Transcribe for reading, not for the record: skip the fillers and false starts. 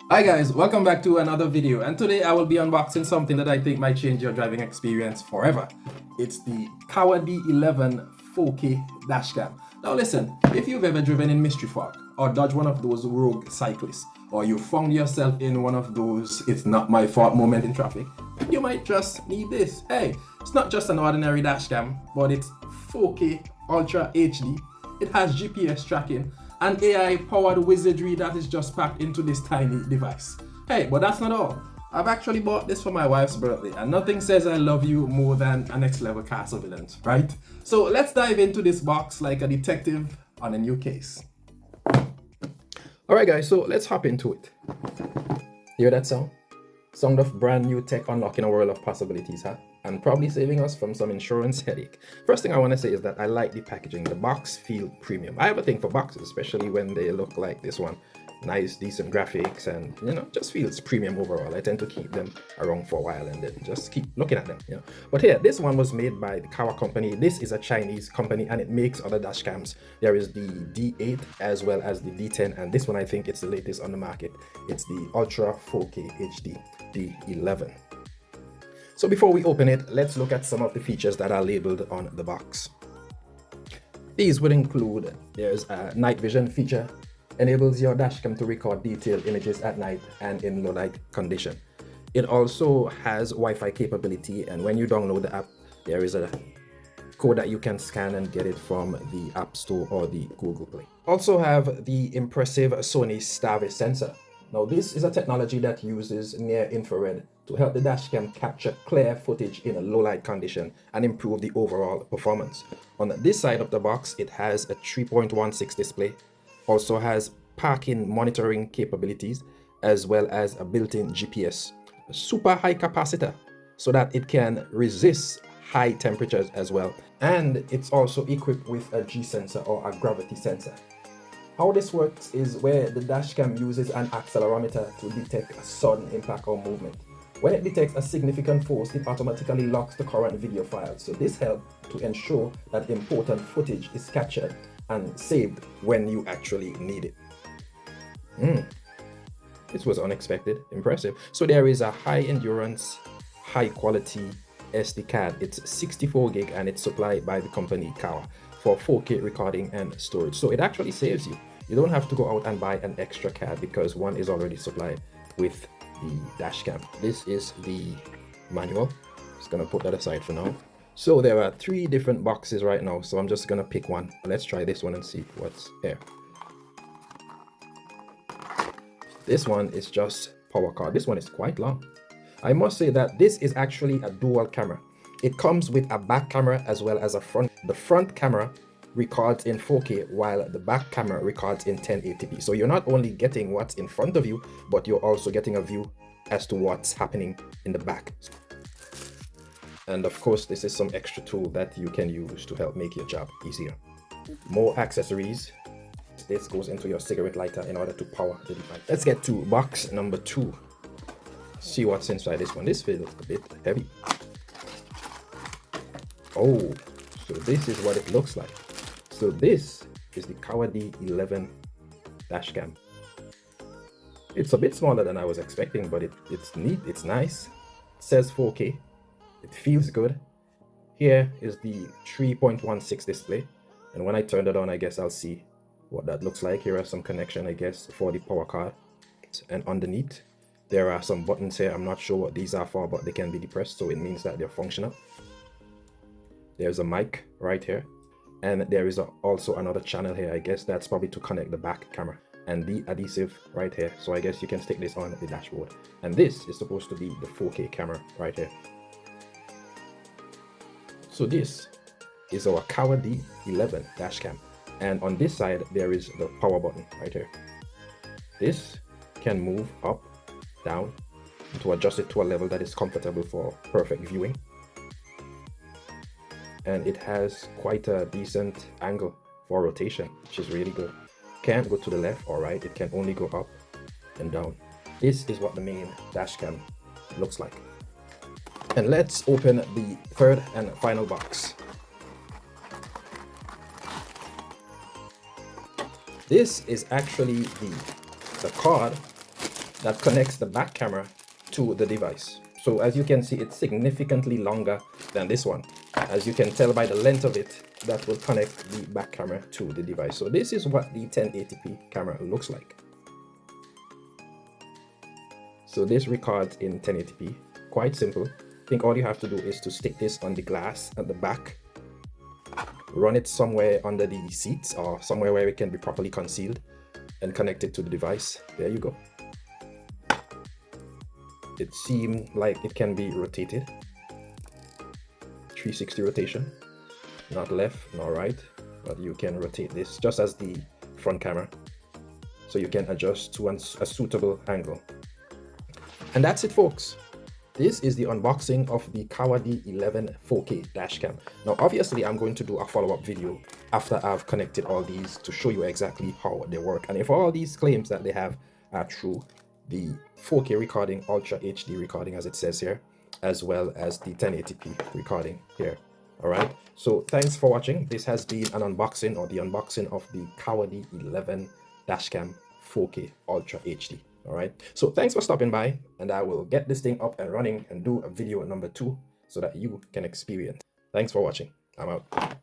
Hi guys, welcome back to another video, and today I will be unboxing something that I think might change your driving experience forever. It's the KAWA D11 4K Dash Cam. Now listen, if you've ever driven in mystery fog or dodged one of those rogue cyclists, or you found yourself in one of those it's not my fault moment in traffic, you might just need this. Hey, it's not just an ordinary dash cam, but it's 4K Ultra HD. It has GPS tracking and AI powered wizardry that is just packed into this tiny device. Hey, but that's not all. I've actually bought this for my wife's birthday, and nothing says I love you more than a next level car surveillance, right? So let's dive into this box like a detective on a new case. Alright guys, so let's hop into it. Hear that sound? Sound of brand new tech unlocking a world of possibilities, huh? And probably saving us from some insurance headache. First thing I want to say is that I like the packaging. The box feels premium. I have a thing for boxes, especially when they look like this one. Nice, decent graphics, and just feels premium overall. I tend to keep them around for a while and then just keep looking at them, But here, this one was made by the KAWA company. This is a Chinese company and it makes other dash cams. There is the D8 as well as the D10, and this one I think it's the latest on the market. It's the Ultra 4K HD D11. So before we open it, let's look at some of the features that are labeled on the box. These would include, there's a night vision feature, enables your dashcam to record detailed images at night and in low light condition. It also has Wi-Fi capability, and when you download the app, there is a code that you can scan and get it from the App Store or the Google Play. Also have the impressive Sony Starvis sensor. Now this is a technology that uses near infrared to help the dashcam capture clear footage in a low light condition and improve the overall performance. On this side of the box, it has a 3.16 display, also has parking monitoring capabilities, as well as a built-in GPS, a super high capacitor so that it can resist high temperatures as well. And it's also equipped with a G sensor or a gravity sensor. How this works is where the dashcam uses an accelerometer to detect a sudden impact or movement. When it detects a significant force, it automatically locks the current video file. So this helps to ensure that important footage is captured and saved when you actually need it. This was unexpected, impressive. So there is a high endurance, high quality SD card. It's 64 gig and it's supplied by the company KAWA for 4K recording and storage. So it actually saves you. You don't have to go out and buy an extra card because one is already supplied with the dash cam. This is the manual. Just gonna put that aside for now. So there are 3 different boxes right now, so I'm just gonna pick one. Let's try this one and see what's here. This one is just power card. This one is quite long. I must say that this is actually a dual camera. It comes with a back camera as well as a front. The front camera records in 4K while the back camera records in 1080p. So you're not only getting what's in front of you, but you're also getting a view as to what's happening in the back. And of course, this is some extra tool that you can use to help make your job easier. More accessories. This goes into your cigarette lighter in order to power the device. Let's get to box number 2. See what's inside this one. This feels a bit heavy. Oh, so this is what it looks like. So this is the KAWA D11 Dash Cam. It's a bit smaller than I was expecting, but it's neat, it's nice. It says 4K. It feels good. Here is the 3.16 display. And when I turn it on, I guess I'll see what that looks like. Here are some connection, I guess, for the power card. And underneath, there are some buttons here. I'm not sure what these are for, but they can be depressed, so it means that they're functional. There's a mic right here. And there is also another channel here. I guess that's probably to connect the back camera. And the adhesive right here. So I guess you can stick this on the dashboard. And this is supposed to be the 4K camera right here. So this is our KAWA D11 Dash Cam. And on this side, there is the power button right here. This can move up, down, to adjust it to a level that is comfortable for perfect viewing. And it has quite a decent angle for rotation, which is really good. Can't go to the left or right, it can only go up and down. This is what the main dash cam looks like. And let's open the third and final box. This is actually the card that connects the back camera to the device. So as you can see, it's significantly longer than this one. As you can tell by the length of it, that will connect the back camera to the device. So this is what the 1080p camera looks like. So this records in 1080p, quite simple. I think all you have to do is to stick this on the glass at the back, run it somewhere under the seats or somewhere where it can be properly concealed, and connect it to the device. There you go. It seems like it can be rotated, 360 rotation, not left nor right, but you can rotate this just as the front camera, so you can adjust to a suitable angle. And that's it, folks. This is the unboxing of the KAWA D11 4K Dash Cam. Now obviously I'm going to do a follow-up video after I've connected all these to show you exactly how they work, and if all these claims that they have are true, the 4K recording, Ultra HD recording as it says here, as well as the 1080p recording here. All right, so thanks for watching. This has been an unboxing, or the unboxing of the KAWA D11 Dash Cam 4K Ultra HD. All right, so thanks for stopping by, and I will get this thing up and running and do a video number 2 so that you can experience. Thanks for watching. I'm out.